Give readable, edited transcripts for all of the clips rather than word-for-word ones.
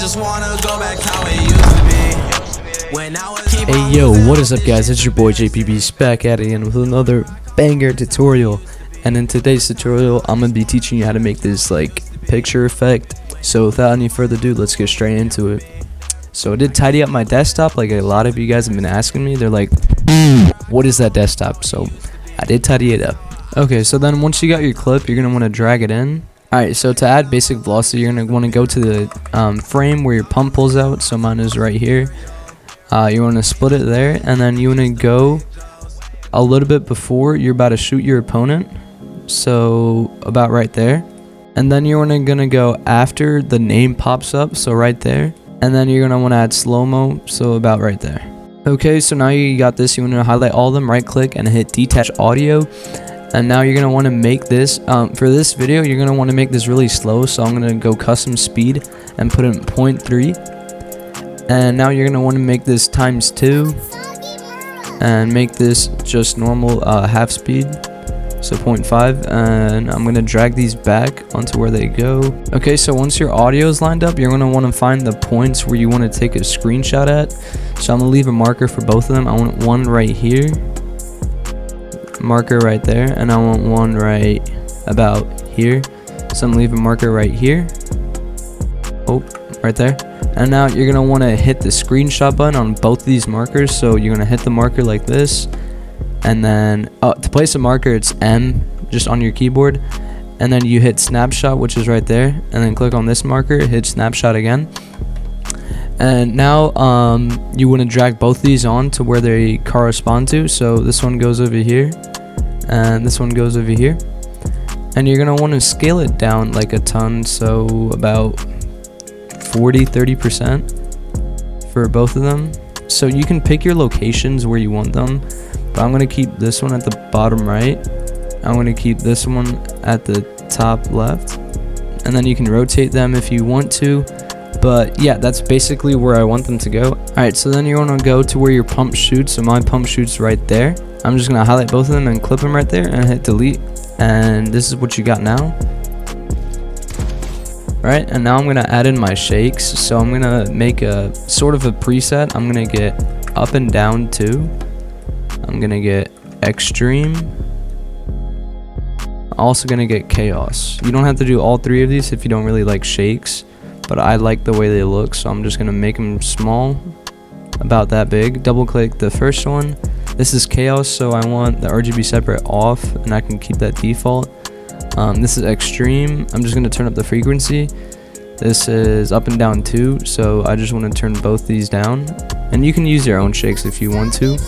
just wanna go back how it used to be. When I was Hey yo, what is up guys, it's your boy JpBeast back at it again with another banger tutorial. And in today's tutorial I'm gonna be teaching you how to make this like picture effect. So without any further ado, let's get straight into it. So I did tidy up my desktop, like a lot of you guys have been asking me. They're like, what is that desktop? So I did tidy it up. Okay, so then once you got your clip, you're gonna want to drag it in. Alright, so to add basic velocity, you're gonna want to go to the frame where your pump pulls out. So mine is right here. You want to split it there, and then you want to go a little bit before you're about to shoot your opponent, so about right there. And then you're gonna go after the name pops up, so right there. And then you're gonna want to add slow-mo, so about right there. Okay, so now you got this. You want to highlight all of them, right click and hit detach audio. And now you're gonna want to make this for this video, you're gonna want to make this really slow, so I'm gonna go custom speed and put it in 0.3. And now you're gonna want to make this ×2 and make this just normal half speed, so 0.5. And I'm gonna drag these back onto where they go. Okay, so once your audio is lined up, you're gonna want to find the points where you want to take a screenshot at. So I'm gonna leave a marker for both of them. I want one right here, marker right there, and I want one right about here. So I'm gonna leave a marker right here, right there. And now you're gonna want to hit the screenshot button on both of these markers. So you're gonna hit the marker like this, and then to place a marker, it's M just on your keyboard, and then you hit snapshot, which is right there, and then click on this marker, hit snapshot again. And now you want to drag both these on to where they correspond to. So this one goes over here and this one goes over here, and you're gonna want to scale it down like a ton, so about 40-30% for both of them. So you can pick your locations where you want them, but I'm gonna keep this one at the bottom right. I'm gonna keep this one at the top left, and then you can rotate them if you want to. But yeah, that's basically where I want them to go. Alright, so then you want to go to where your pump shoots. So my pump shoots right there. I'm just going to highlight both of them and clip them right there and hit delete. And this is what you got now. Right, and now I'm going to add in my shakes. So I'm going to make a sort of a preset. I'm going to get up and down 2. I'm going to get extreme. Also going to get chaos. You don't have to do all 3 of these if you don't really like shakes, but I like the way they look, so I'm just gonna make them small, about that big. Double click the first one. This is chaos, so I want the RGB separate off, and I can keep that default. This is extreme. I'm just gonna turn up the frequency. This is up and down 2, so I just want to turn both these down, and you can use your own shakes if you want to.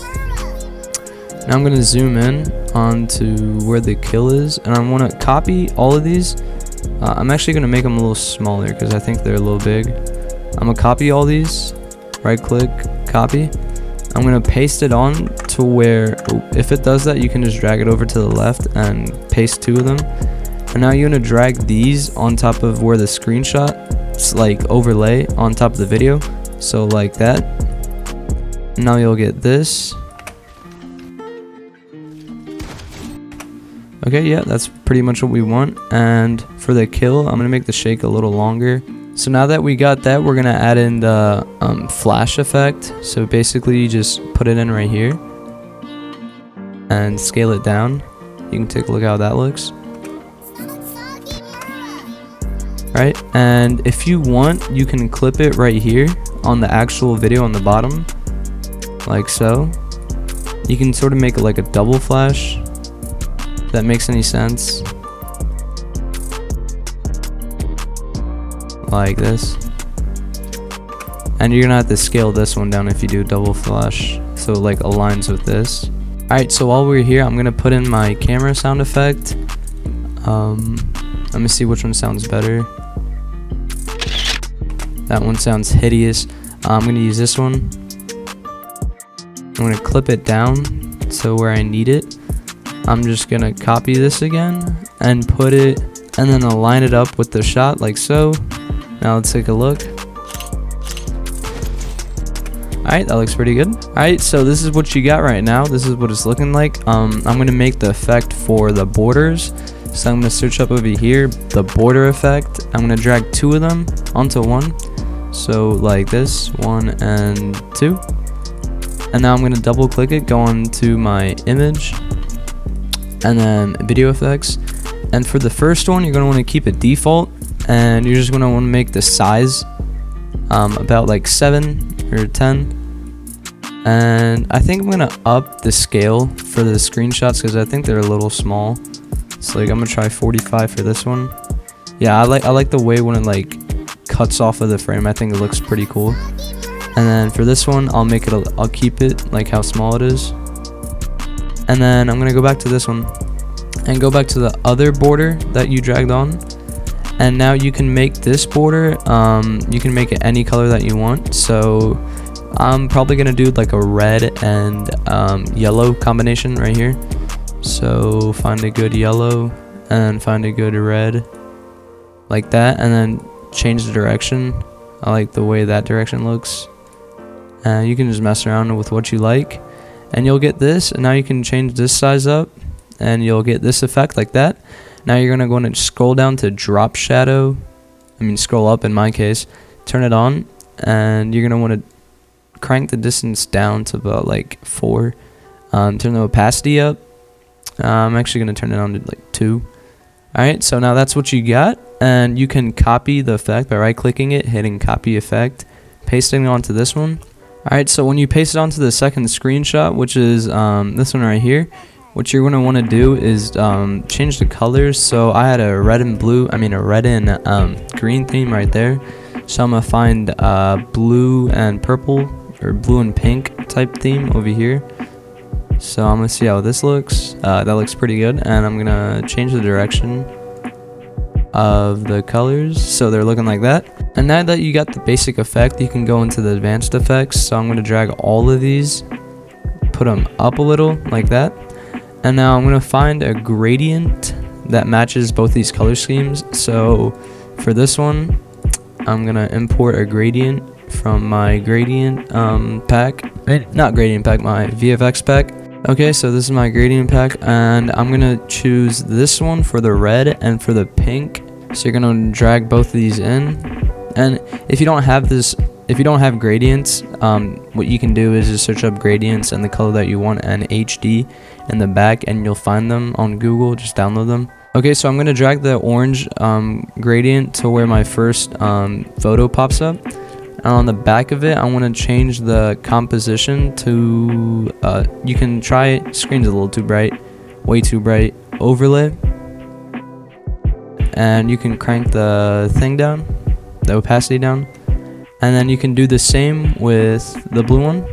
Now I'm gonna zoom in onto where the kill is, and I want to copy all of these. I'm actually going to make them a little smaller because I think they're a little big. I'm going to copy all these, right click, copy. I'm going to paste it on to where, if it does that, you can just drag it over to the left and paste 2 of them. And now you're going to drag these on top of where the screenshot, like overlay on top of the video. So like that. Now you'll get this. Okay, yeah, that's pretty much what we want. And for the kill, I'm going to make the shake a little longer. So now that we got that, we're going to add in the flash effect. So basically, you just put it in right here and scale it down. You can take a look how that looks. Alright, and if you want, you can clip it right here on the actual video on the bottom, like so. You can sort of make it like a double flash. If that makes any sense, like this. And you're gonna have to scale this one down if you do double flash, so it like aligns with this. Alright, so while we're here, I'm gonna put in my camera sound effect. Let me see which one sounds better. That one sounds hideous. I'm gonna use this one. I'm gonna clip it down so where I need it. I'm just gonna copy this again and put it, and then align it up with the shot like so. Now let's take a look. Alright, that looks pretty good. Alright, so this is what you got right now. This is what it's looking like. I'm gonna make the effect for the borders. So I'm gonna search up over here, the border effect. I'm gonna drag 2 of them onto one. So like this, 1 and 2. And now I'm going to double click it, go on to my image, and then video effects. And for the first one, you're going to want to keep it default, and you're just going to want to make the size about like 7 or 10. And I think I'm going to up the scale for the screenshots because I think they're a little small. So like I'm going to try 45 for this one. Yeah, I like the way when it like cuts off of the frame. I think it looks pretty cool. And then for this one, I'll keep it like how small it is. And then I'm gonna go back to this one and go back to the other border that you dragged on. And now you can make this border, you can make it any color that you want. So I'm probably gonna do like a red and yellow combination right here. So find a good yellow and find a good red like that, and then change the direction. I like the way that direction looks. You can just mess around with what you like, and you'll get this. And now you can change this size up, and you'll get this effect like that. Now you're gonna go and scroll down to drop shadow. Scroll up in my case. Turn it on, and you're gonna want to crank the distance down to about like 4. Turn the opacity up. I'm actually gonna turn it on to like 2. Alright, so now that's what you got, and you can copy the effect by right-clicking it, hitting copy effect, pasting it onto this one. Alright, so when you paste it onto the second screenshot, which is this one right here, what you're going to want to do is change the colors. So I had a red and green theme right there. So I'm going to find blue and purple, or blue and pink type theme over here. So I'm going to see how this looks. That looks pretty good. And I'm going to change the direction of the colors so they're looking like that. And now that you got the basic effect, you can go into the advanced effects. So I'm going to drag all of these, put them up a little like that. And now I'm going to find a gradient that matches both these color schemes. So for this one, I'm going to import a gradient from my gradient pack. Not gradient pack, my VFX pack. Okay, so this is my gradient pack, and I'm gonna choose this one for the red and for the pink. So you're gonna drag both of these in, and if you don't have gradients, what you can do is just search up gradients and the color that you want and HD in the back, and you'll find them on Google. Just download them. Okay, so I'm gonna drag the orange gradient to where my first photo pops up. And on the back of it, I want to change the composition to, you can try, screen's a little too bright, way too bright, overlay. And you can crank the thing down, the opacity down. And then you can do the same with the blue one.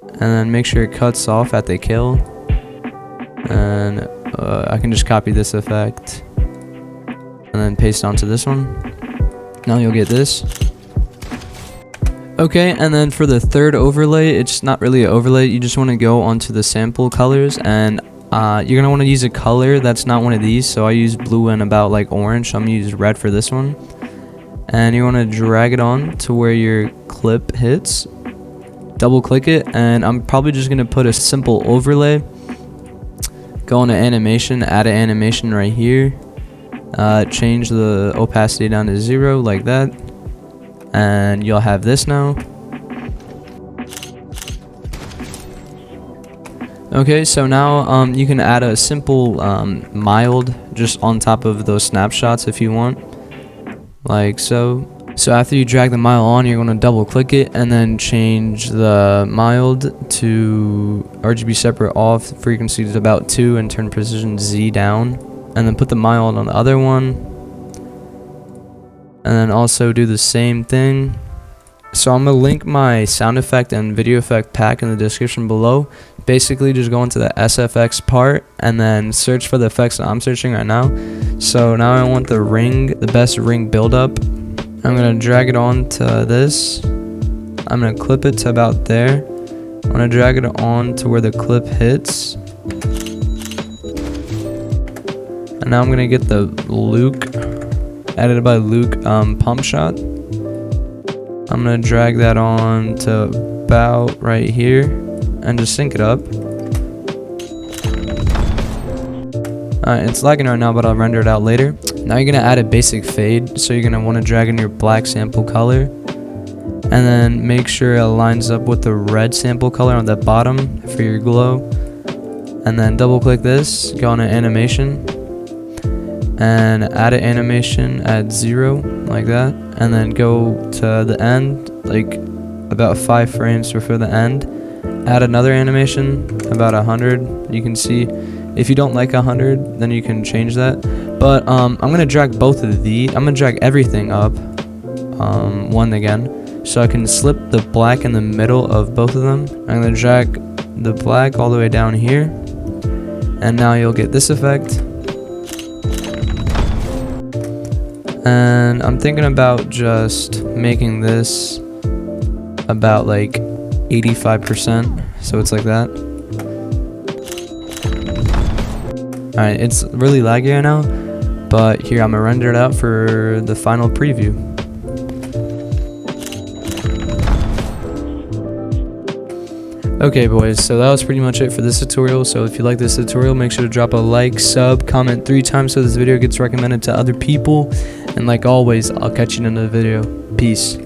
And then make sure it cuts off at the kill. And I can just copy this effect and then paste onto this one. Now you'll get this. Okay, and then for the third overlay, it's not really an overlay. You just want to go onto the sample colors, and you're going to want to use a color that's not one of these. So I use blue and about like orange. So I'm going to use red for this one. And you want to drag it on to where your clip hits. Double click it, and I'm probably just going to put a simple overlay. Go into animation, add an animation right here. Change the opacity down to 0 like that, and you'll have this now. Okay, so now you can add a simple mild just on top of those snapshots if you want, like so. So after you drag the mild on, you're going to double click it and then change the mild to RGB separate off, frequency to about 2, and turn precision Z down. And then put the mild on the other one. And then also do the same thing. So I'm going to link my sound effect and video effect pack in the description below. Basically just go into the SFX part and then search for the effects that I'm searching right now. So now I want the ring, the best ring buildup. I'm going to drag it on to this. I'm going to clip it to about there. I'm going to drag it on to where the clip hits. And now I'm going to get the Luke, edited by Luke pump shot. I'm going to drag that on to about right here and just sync it up. It's lagging right now, but I'll render it out later. Now you're gonna add a basic fade, so you're gonna want to drag in your black sample color, and then make sure it lines up with the red sample color on the bottom for your glow. And then double click this, go on to animation, and add an animation at 0 like that, and then go to the end, like about 5 frames before the end. Add another animation about 100. You can see if you don't like 100, then you can change that. But I'm gonna drag both of these. I'm gonna drag everything up one again, so I can slip the black in the middle of both of them. I'm gonna drag the black all the way down here, and now you'll get this effect. And I'm thinking about just making this about like 85%, so it's like that. Alright, it's really laggy right now, but here I'm gonna render it out for the final preview. Okay boys, so that was pretty much it for this tutorial. So if you like this tutorial, make sure to drop a like, sub, comment 3 times so this video gets recommended to other people. And like always, I'll catch you in another video. Peace.